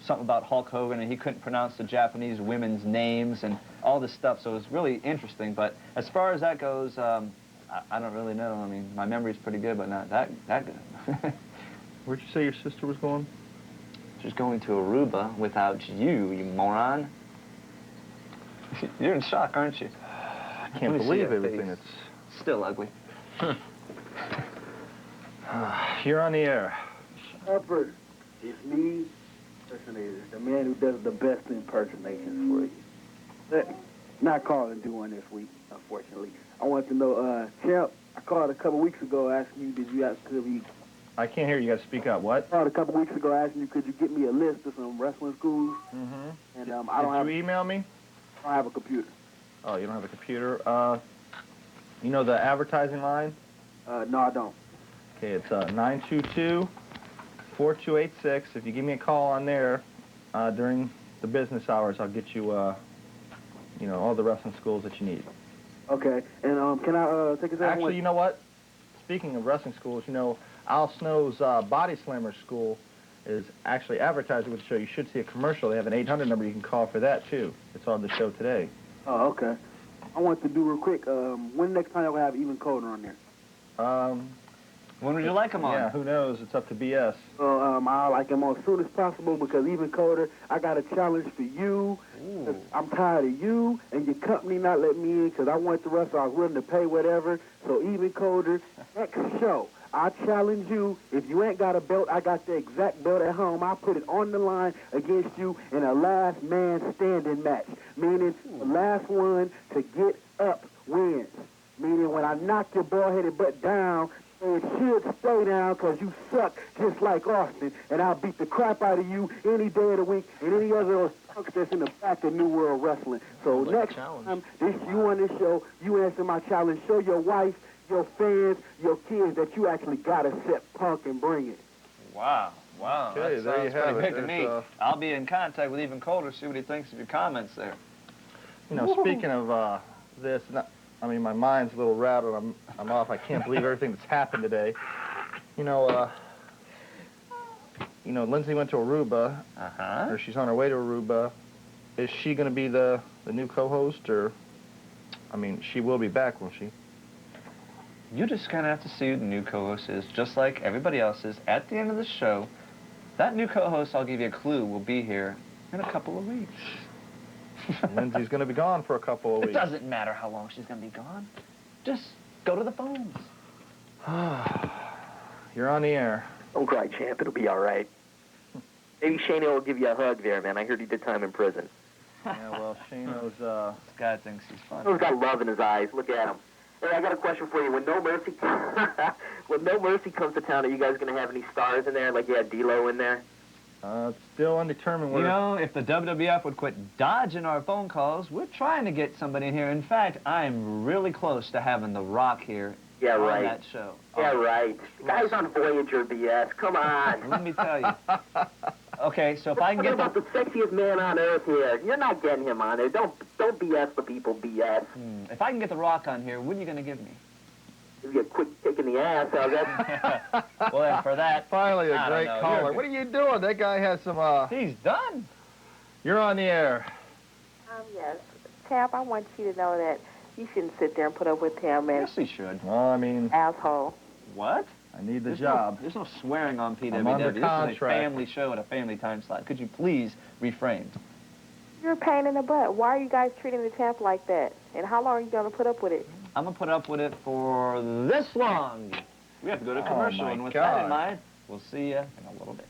something about Hulk Hogan, and he couldn't pronounce the Japanese women's names and all this stuff, so it was really interesting. But as far as that goes, I don't really know. I mean, my memory's pretty good, but not that good. Where'd you say your sister was going? She's going to Aruba without you, you moron. You're in shock, aren't you? I can't believe everything. It's still ugly. You're on the air. Upper, it's me, impersonator, the man who does the best impersonations for you. Not calling and do one this week, unfortunately. I want to know, Champ, I called a couple weeks ago asking you, could we... I can't hear you. You got to speak up. What? I called a couple weeks ago asking you, could you get me a list of some wrestling schools? Mm-hmm. And I don't have... Did you email me? I don't have a computer. Oh, you don't have a computer? You know the advertising line? No, I don't. Okay, it's 922-4286. If you give me a call on there during the business hours, I'll get you, you know, all the wrestling schools that you need. Okay, and can I take a second? Actually, you know what? Speaking of wrestling schools, you know, Al Snow's Body Slammer School is actually advertising with the show. You should see a commercial. They have an 800 number you can call for that, too. It's on the show today. Oh, okay. I want to do real quick, when next time I'll have Even Colder on there? When would you like him on? Yeah, who knows? It's up to BS. I'll like him on as soon as possible because Even Colder, I got a challenge for you. I'm tired of you and your company not letting me in because I want the rest, so I was willing to pay whatever. So Even Colder, next show, I challenge you. If you ain't got a belt, I got the exact belt at home. I put it on the line against you in a last man standing match, meaning the last one to get up wins. Meaning when I knock your bald-headed butt down, it should stay down because you suck just like Austin, and I'll beat the crap out of you any day of the week and any other of those punks that's in the back of New World Wrestling. So next time you on this show, you answer my challenge. Show your wife, your fans, your kids that you actually got to set Punk and bring it. Wow. Wow. Okay, that there you sounds have pretty it. big to me. I'll be in contact with Even Colder, see what he thinks of your comments there. You know, speaking of this, I mean, my mind's a little rattled. I'm off. I can't believe everything that's happened today. You know, Lindsay went to Aruba, or she's on her way to Aruba. Is she going to be the new co-host, or, I mean, she will be back, won't she? You just kind of have to see who the new co-host is, just like everybody else is. At the end of the show, that new co-host, I'll give you a clue, will be here in a couple of weeks. Lindsay's going to be gone for a couple of weeks. It doesn't matter how long she's going to be gone. Just go to the phones. You're on the air. Don't cry, champ. It'll be all right. Maybe Shane will give you a hug there, man. I heard he did time in prison. Yeah, well, Shano's, this guy thinks he's funny. He's got love in his eyes. Look at him. Hey, I got a question for you. When No Mercy, when No Mercy comes to town, are you guys going to have any stars in there, like you had D-Lo in there? Still undetermined. You know, if the WWF would quit dodging our phone calls, we're trying to get somebody in here. In fact, I'm really close to having The Rock here on that show. Yeah, right. The guy's on Voyager, BS. Come on. Let me tell you. Okay, so if I can get about the sexiest man on earth here. You're not getting him on there. Don't BS the people, BS. If I can get The Rock on here, what are you going to give me? Give you a quick kick in the ass. How's that? Well, then for that, finally a I great don't know. caller. What are you doing? That guy has some, He's done. You're on the air. Yes. Champ, I want you to know that you shouldn't sit there and put up with him and Yes, he should. Well, I mean, asshole. What? I need the job. There's no swearing on PWW. I'm under This is a contract. family show at a family time slot. Could you please refrain? You're a pain in the butt. Why are you guys treating the champ like that? And how long are you going to put up with it? I'm going to put up with it for this long. We have to go to commercial, my and with God. that in mind, we'll see you in a little bit.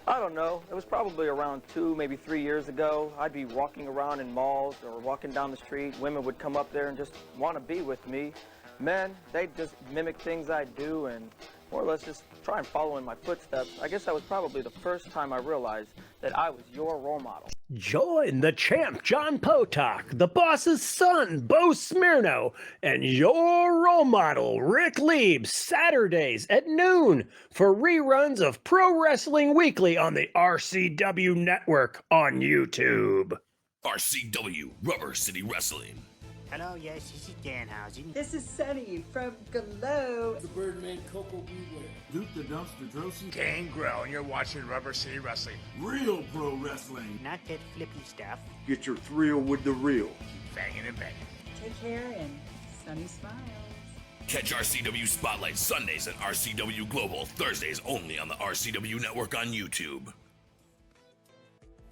I don't know. It was probably around 2, maybe 3 years ago. I'd be walking around in malls or walking down the street. Women would come up there and just want to be with me. Men, they'd just mimic things I do and more or less just try and follow in my footsteps. I guess that was probably the first time I realized that I was your role model. Join the champ, John Potok, the boss's son, Bo Smirno, and your role model, Ric Lieb, Saturdays at noon for reruns of Pro Wrestling Weekly on the RCW Network on YouTube. RCW Rubber City Wrestling. Hello, yes, this is Danhausen. This is Sunny from Glow. The Birdman Coco Beware. Duke the Dumpster Drosy. Gangrel, and you're watching Rubber City Wrestling. Real pro wrestling. Not that flippy stuff. Get your thrill with the real. Keep banging and banging. Take care and Sunny smiles. Catch RCW Spotlight Sundays and RCW Global Thursdays only on the RCW Network on YouTube.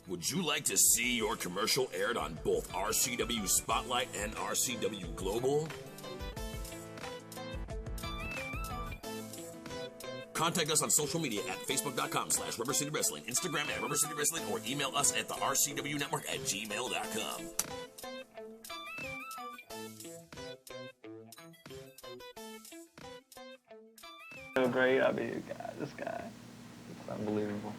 Would you like to see your commercial aired on both RCW Spotlight and RCW Global? Contact us on social media at facebook.com/Rubber City Wrestling, Instagram at Rubber City Wrestling, or email us at the RCW Network at gmail.com. So great. I mean, God, this guy. It's unbelievable.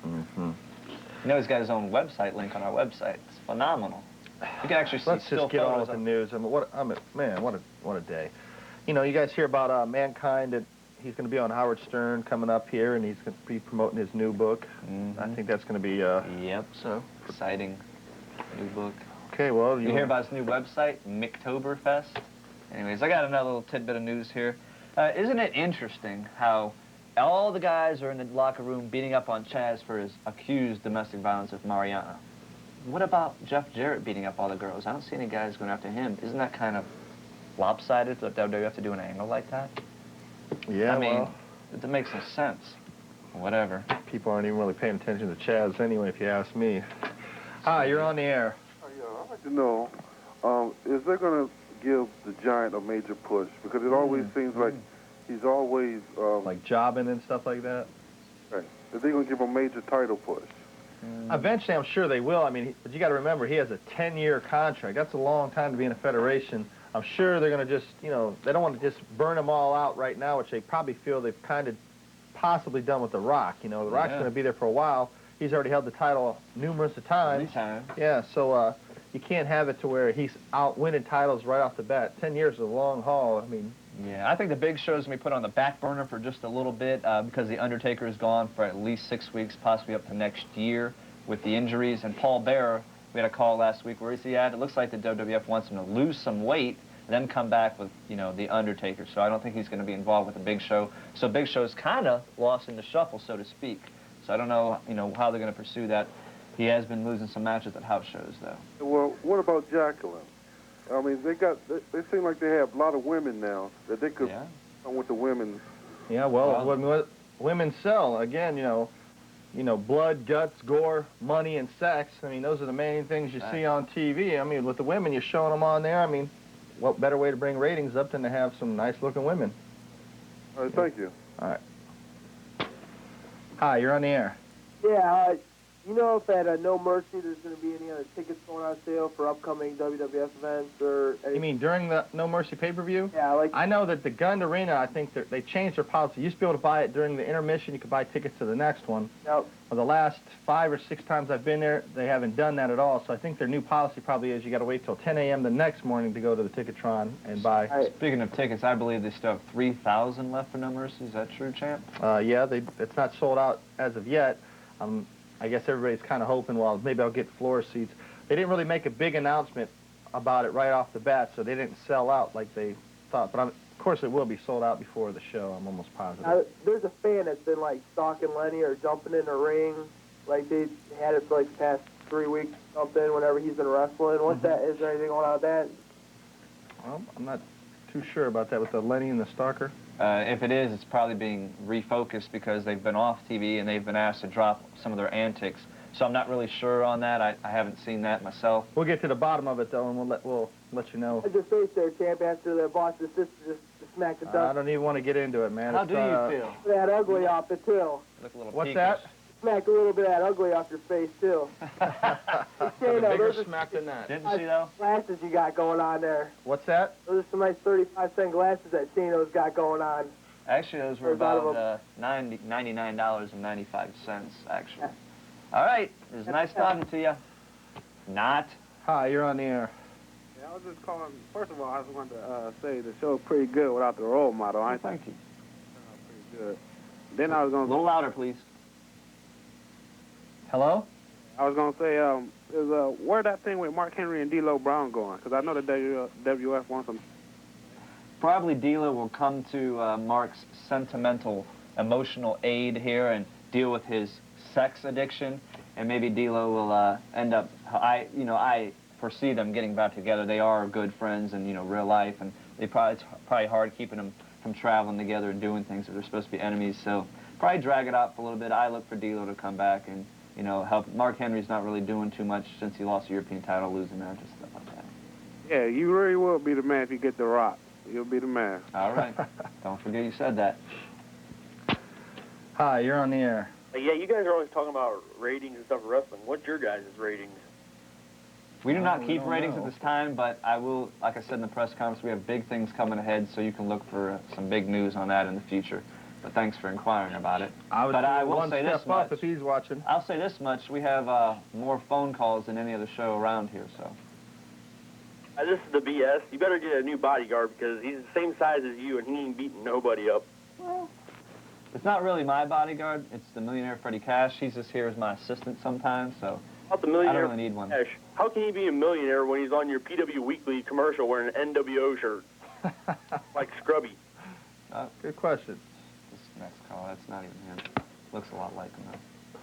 You know, he's got his own website link on our website. It's phenomenal. You can actually see Let's still just get on photos with the of news. Man, what a day. You know, you guys hear about Mankind, that he's going to be on Howard Stern coming up here, and he's going to be promoting his new book. I think that's going to be Yep. So exciting new book. Okay, well, you hear about his new website, Micktoberfest? Anyways, I got another little tidbit of news here. Isn't it interesting how all the guys are in the locker room beating up on Chaz for his accused domestic violence with Mariana? What about Jeff Jarrett beating up all the girls? I don't see any guys going after him. Isn't that kind of lopsided for WWF to do an angle like that? Yeah, I mean, well, it makes no sense. Whatever. People aren't even really paying attention to Chaz anyway, if you ask me. Hi, you're on the air. Yeah, I'd like to know, is they going to give the Giant a major push? Because it always seems like he's always... like jobbing and stuff like that? Right. Are they going to give him a major title push? Eventually, I'm sure they will. I mean, but you got to remember, he has a 10-year contract. That's a long time to be in a federation. I'm sure they're going to just, you know, they don't want to just burn them all out right now, which they probably feel they've kind of possibly done with The Rock. You know, The Rock's going to be there for a while. He's already held the title numerous of times. Yeah, so you can't have it to where he's out winning titles right off the bat. 10 years is a long haul. I mean... Yeah, I think the big show's going to be put on the back burner for just a little bit because The Undertaker is gone for at least 6 weeks, possibly up to next year with the injuries. And Paul Bearer, we had a call last week. Where is he at? It looks like the WWF wants him to lose some weight and then come back with, you know, The Undertaker. So I don't think he's going to be involved with the Big Show. So Big Show's kind of lost in the shuffle, so to speak. So I don't know, you know, how they're going to pursue that. He has been losing some matches at house shows, though. Well, what about Jacqueline? I mean, they seem like they have a lot of women now that they could come with the women. Yeah, well, women sell. Again, you know, blood, guts, gore, money, and sex. I mean, those are the main things you see on TV. I mean, with the women, you're showing them on there. I mean, what better way to bring ratings up than to have some nice-looking women? All right, thank you. All right. Hi, you're on the air. Yeah, you know if at No Mercy there's going to be any other tickets going on sale for upcoming WWF events or anything? You mean during the No Mercy pay-per-view? Yeah, like... I know that the Gund Arena, I think they changed their policy. You used to be able to buy it during the intermission. You could buy tickets to the next one. Yep. For the last 5 or 6 times I've been there, they haven't done that at all. So I think their new policy probably is you got to wait till 10 a.m. the next morning to go to the Ticketron and buy. Speaking of tickets, I believe they still have 3,000 left for No Mercy. Is that true, champ? Yeah, it's not sold out as of yet. I guess everybody's kind of hoping, well, maybe I'll get floor seats. They didn't really make a big announcement about it right off the bat, so they didn't sell out like they thought. But of course, it will be sold out before the show. I'm almost positive. There's a fan that's been like stalking Lenny or jumping in the ring. Like they had it for like the past 3 weeks or something whenever he's been wrestling. What's that? Is there anything going on with that? Well, I'm not too sure about that with the Lenny and the stalker. If it is, it's probably being refocused because they've been off TV and they've been asked to drop some of their antics. So I'm not really sure on that. I haven't seen that myself. We'll get to the bottom of it, though, and we'll let you know. I just faced there, champ, after the boss's sister just smacked the dust. I don't even want to get into it, man. How do you feel? That ugly off it, too. Look a little What's that? Smacked a little bit of that ugly off your face, too. Bigger smack than that. Didn't see, though? Glasses you got going on there. What's that? Those are some nice 35-cent glasses that Shano's got going on. Actually, those were about $99.95, actually. All right. It was nice talking to you. Not. Hi, you're on the air. Yeah, I was just calling. First of all, I just wanted to say the show's pretty good without the role model. I thank you. Pretty good. Then I was going to... A little louder, please. Hello? I was gonna say, where that thing with Mark Henry and D'Lo Brown going? Because I know the WWF wants them. Probably D'Lo will come to Mark's sentimental, emotional aid here and deal with his sex addiction, and maybe D'Lo will end up. I foresee them getting back together. They are good friends, and real life, and it's probably hard keeping them from traveling together and doing things if they're supposed to be enemies. So probably drag it out for a little bit. I look for D'Lo to come back and help. Mark Henry's not really doing too much since he lost the European title, losing matches, stuff like that. Yeah, you really will be the man if you get the Rock. You'll be the man. All right. Don't forget you said that. Hi, you're on the air. Yeah, you guys are always talking about ratings and stuff for wrestling. What's your guys' ratings? We do not keep ratings at this time, but I will, like I said in the press conference, we have big things coming ahead, so you can look for some big news on that in the future. But thanks for inquiring about it. I will say this much. If he's watching. I'll say this much: we have more phone calls than any other show around here. So. This is the BS. You better get a new bodyguard because he's the same size as you and he ain't beating nobody up. Well, it's not really my bodyguard. It's the millionaire Freddie Cash. He's just here as my assistant sometimes, so About the millionaire I don't really need one. Cash. How can he be a millionaire when he's on your PW Weekly commercial wearing an NWO shirt? Like Scrubby. Good question. This next call, that's not even him. Looks a lot like him, though.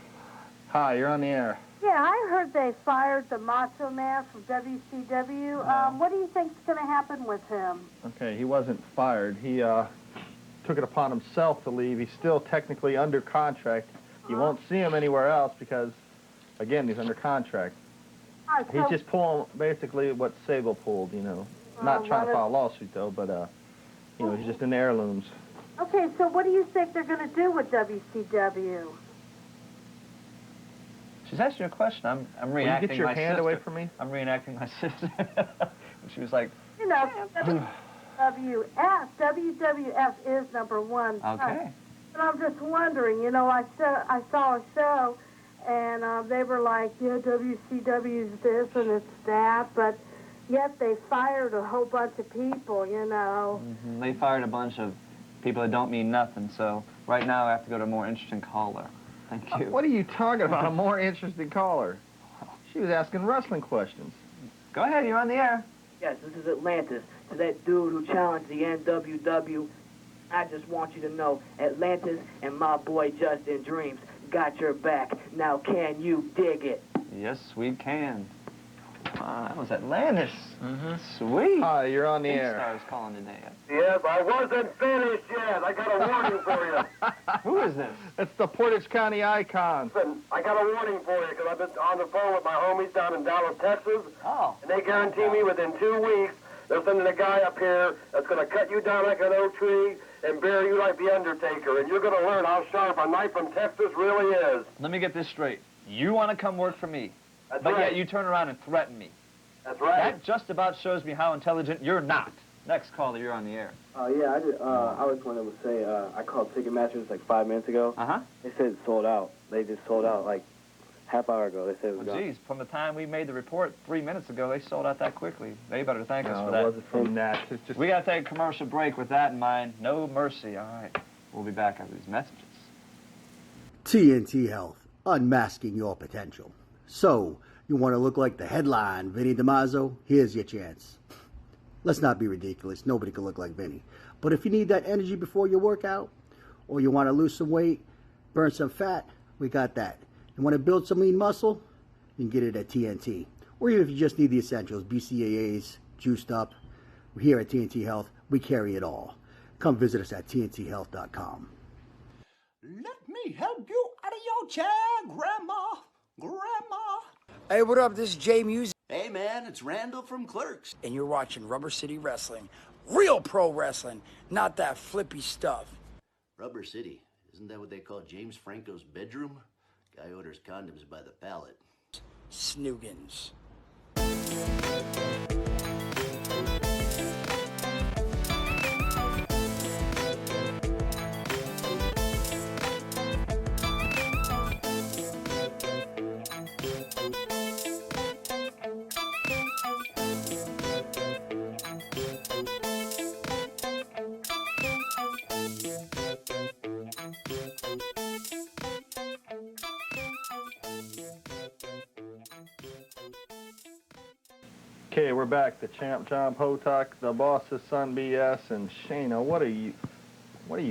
Hi, you're on the air. Yeah, I heard they fired the Macho Man from WCW. What do you think's going to happen with him? Okay, he wasn't fired. He took it upon himself to leave. He's still technically under contract. You won't see him anywhere else because, again, he's under contract. He's just pulling basically what Sable pulled, Not trying to file a lawsuit, though, but, he's just in the heirlooms. Okay, so what do you think they're going to do with WCW? She's asking you a question. I'm reenacting Will you get your my hand sister. away from me? I'm reenacting my sister. And she was like, WWF is number one. okay. But I'm just wondering, I saw a show, and they were like, yeah, WCW's this and it's that, but yet they fired a whole bunch of people, Mm-hmm. They fired a bunch of people that don't mean nothing, so right now I have to go to a more interesting caller. Thank you. What are you talking about, a more interesting caller? She was asking wrestling questions. Go ahead, you're on the air. Yes, this is Atlantis. To that dude who challenged the NWW, I just want you to know, Atlantis and my boy Justin Dreams got your back. Now can you dig it? Yes, we can. That was Atlantis. Mm-hmm. Sweet. Hi, you're on the air. Stars calling today. Yes, I wasn't finished yet. I got a warning for you. Who is this? It's the Portage County Icon. Listen, I got a warning for you because I've been on the phone with my homies down in Dallas, Texas. Oh. And they guarantee me within 2 weeks they're sending a guy up here that's going to cut you down like an oak tree and bury you like the Undertaker. And you're going to learn how sharp a knife from Texas really is. Let me get this straight. You want to come work for me, That's but right. yet you turn around and threaten me. That's right. That just about shows me how intelligent you're not. Next caller, you're on the air. Yeah, I was wanting to say, I called Ticketmasters like 5 minutes ago. Uh-huh. They said it's sold out. They just sold out like half hour ago. They said it was Well, gone. geez, from the time we made the report 3 minutes ago, they sold out that quickly. They better thank us for No, that. it wasn't from that. It's just... We got to take a commercial break with that in mind. No mercy. All right. We'll be back after these messages. TNT Health, unmasking your potential. So, you want to look like the headline, Vinny DiMaggio? Here's your chance. Let's not be ridiculous. Nobody can look like Vinny. But if you need that energy before your workout, or you want to lose some weight, burn some fat, we got that. You want to build some lean muscle? You can get it at TNT. Or even if you just need the essentials, BCAAs, juiced up. Here at TNT Health, we carry it all. Come visit us at tnthealth.com. Let me help you out of your chair, Grandma. Hey, what up? This is Jay Music. Hey, man, it's Randall from Clerks. And you're watching Rubber City Wrestling. Real pro wrestling, not that flippy stuff. Rubber City. Isn't that what they call James Franco's bedroom? Guy orders condoms by the pallet. Snoogans. Okay, we're back. The champ John Potok, the boss's son BS, and Shayna. What are you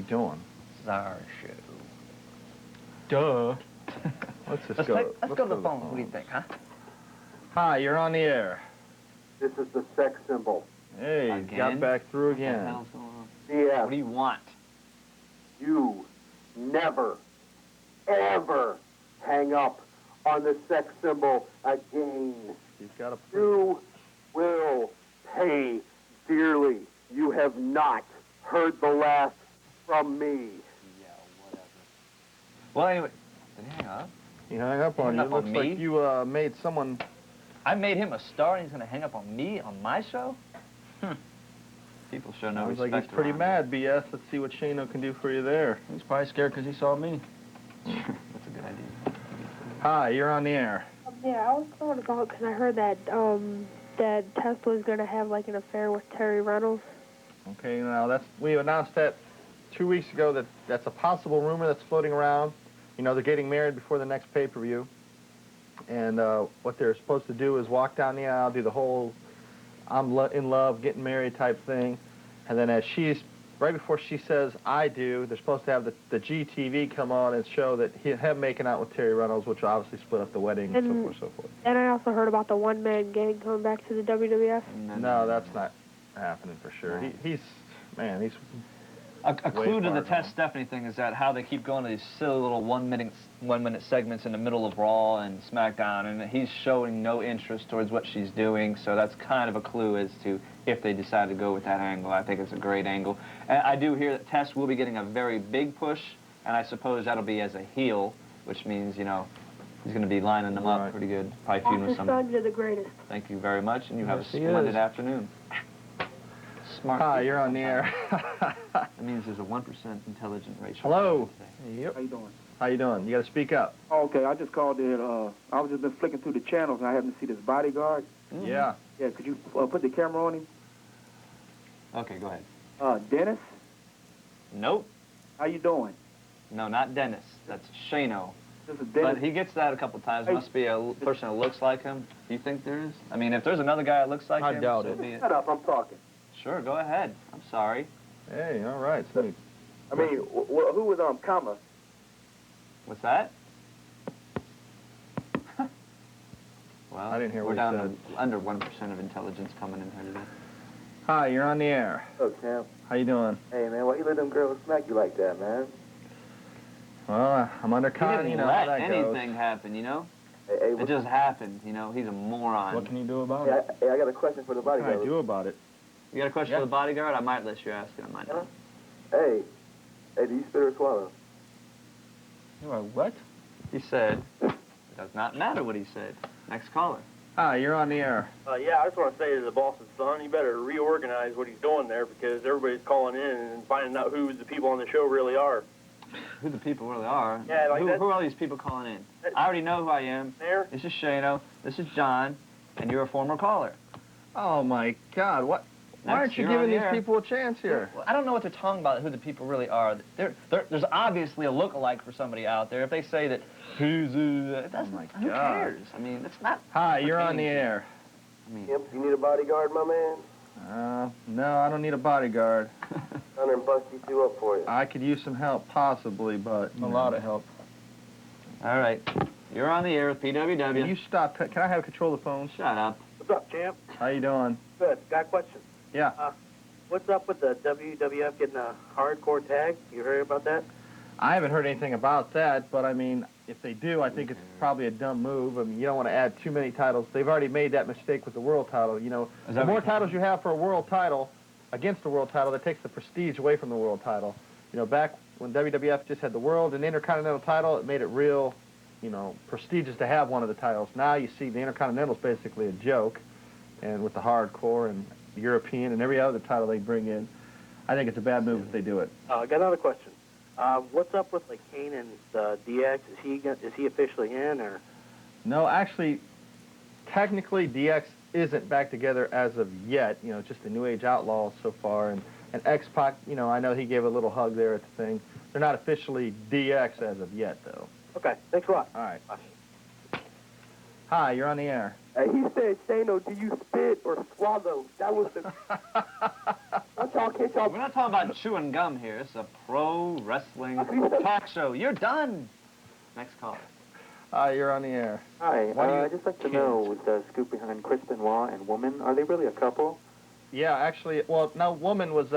doing? This is our show. Duh. Let's Let's go. go to the phone. What do you think, huh? Hi, you're on the air. This is the sex symbol. Hey, Again? got back through What the again. hell's going on? Yeah. What do you want? You never, ever hang up on the sex symbol again. You've got to. You will pay dearly. You have not heard the last from me. Well, anyway, did he hang up? He hung up on Hung you. up Looks on like me? you made someone. I made him a star, and he's going to hang up on me on my show? People show no Sounds respect. like he's pretty around mad, BS. Let's see what Shano can do for you there. He's probably scared because he saw me. That's a good idea. Hi, you're on the air. Yeah, I was calling about because I heard that that Tesla's going to have like an affair with Terry Reynolds. Okay, now we announced that 2 weeks ago that's a possible rumor that's floating around. You know, they're getting married before the next pay-per-view. And what they're supposed to do is walk down the aisle, do the whole in love, getting married type thing. And then right before she says, I do, they're supposed to have the GTV come on and show that him making out with Terry Reynolds, which will obviously split up the wedding and so forth and so forth. And I also heard about the one-man gang coming back to the WWF. No, that's not happening for sure. He's A clue to far the Test Stephanie thing is that how they keep going to these silly little one-minute segments in the middle of Raw and SmackDown, and he's showing no interest towards what she's doing, so that's kind of a clue as to if they decide to go with that angle. I think it's a great angle. And I do hear that Test will be getting a very big push, and I suppose that'll be as a heel, which means, you know, he's going to be lining them up pretty good, probably feuding with His somebody. sons are the greatest. Thank you very much, and you have a Yes, he splendid is. afternoon. Smart. Hi, people you're on the sometimes. air. That means there's a 1% intelligent ratio. Hello. How you doing? How you doing? You got to speak up. Oh, okay, I just called it. I was just been flicking through the channels and I happened to see this bodyguard. Yeah. Yeah, could you put the camera on him? Okay, go ahead. Dennis, Nope. how you doing? No, not Dennis. That's Shano. This is Dennis. But he gets that a couple times. Hey. Must be a person that looks like him. Do you think there is? I mean, if there's another guy that looks like I him, doubt so it. be it. Shut up, I'm talking. Sure, go ahead. I'm sorry. Hey, all right. So, I mean, who was Kama? What's that? Well, I didn't hear we're what down he said. to under 1% of intelligence coming in here today. hi, you're on the air. Oh, champ. How you doing? Hey, man, why you let them girls smack you like that, man? Well, I'm under He con. didn't You know how let that goes. anything happen, you know? Hey, It just happened, you know? He's a moron. What can you do about hey, it? I got a question for the What can I bodyguard. do about it? You got a question Yeah. for the bodyguard? I might let you ask it. I might not. Hey, do you spit or swallow? You are what? He said, it does not matter what he said. Next caller. Hi, you're on the air. Yeah, I just want to say to the boss's son, you better reorganize what he's doing there because everybody's calling in and finding out who the people on the show really are. Who the people really are. Yeah, like who that- are all these people calling in? I already know who I am. There. This is Shano. This is John. And you're a former caller. Oh my God! Why aren't you you're on giving the these air. people a chance here? Well, I don't know what they're talking about, who the people really are. There's obviously a look-alike for somebody out there. If they say that, who's, it doesn't, who God. cares? I mean, it's not... Hi, you're on the pertaining to- air. I mean, Yep, you need a bodyguard, my man? No, I don't need a bodyguard. Come and bust these two up for you. I could use some help, possibly, but a lot of help. all right. You're on the air with PWW. Can you stop? Can I have control of the phone? Shut up. What's up, champ? How you doing? Good. Got a question. Yeah. What's up with the WWF getting a hardcore tag? You heard about that? I haven't heard anything about that, but I mean, if they do, I think it's probably a dumb move. I mean, you don't want to add too many titles. They've already made that mistake with the world title. You know, Is the that more what- titles you have for a world title, against the world title, that takes the prestige away from the world title. You know, back when WWF just had the world and Intercontinental title, it made it real, you know, prestigious to have one of the titles. Now you see the Intercontinental is basically a joke, and with the hardcore and the European and every other title they bring in, I think it's a bad move if they do it. I got another question. What's up with like Kane and DX? Is he officially in or? No, actually, technically DX isn't back together as of yet. You know, just the New Age Outlaws so far, and X-Pac. You know, I know he gave a little hug there at the thing. They're not officially DX as of yet, though. Okay, thanks a lot. All right. Hi, you're on the air. He said, Shano, do you spit or swallow? That was the... We're not talking about chewing gum here. It's a pro wrestling talk show. You're done. Next call. You're on the air. Hi, Why do you- I'd just like to know the scoop behind Chris Benoit and Woman. Are they really a couple? Yeah, actually, well, now Woman was,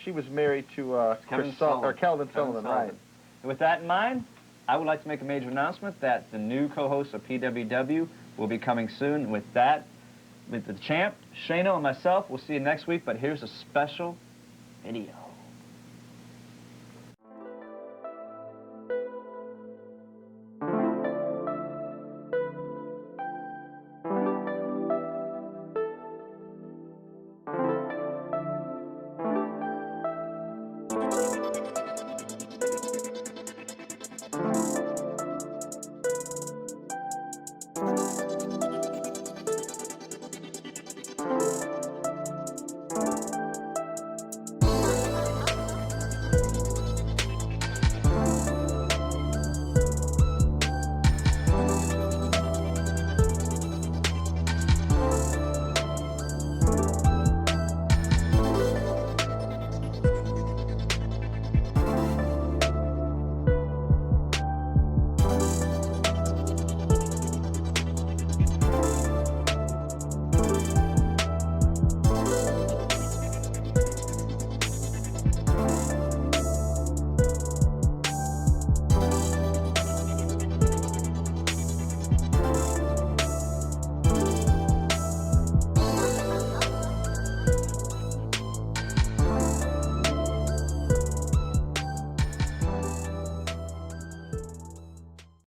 she was married to Kelvin Sullivan, Sullivan. right. And with that in mind, I would like to make a major announcement that the new co-host of PWW will be coming soon. With that, with the champ, Shano, and myself, we'll see you next week, but here's a special video.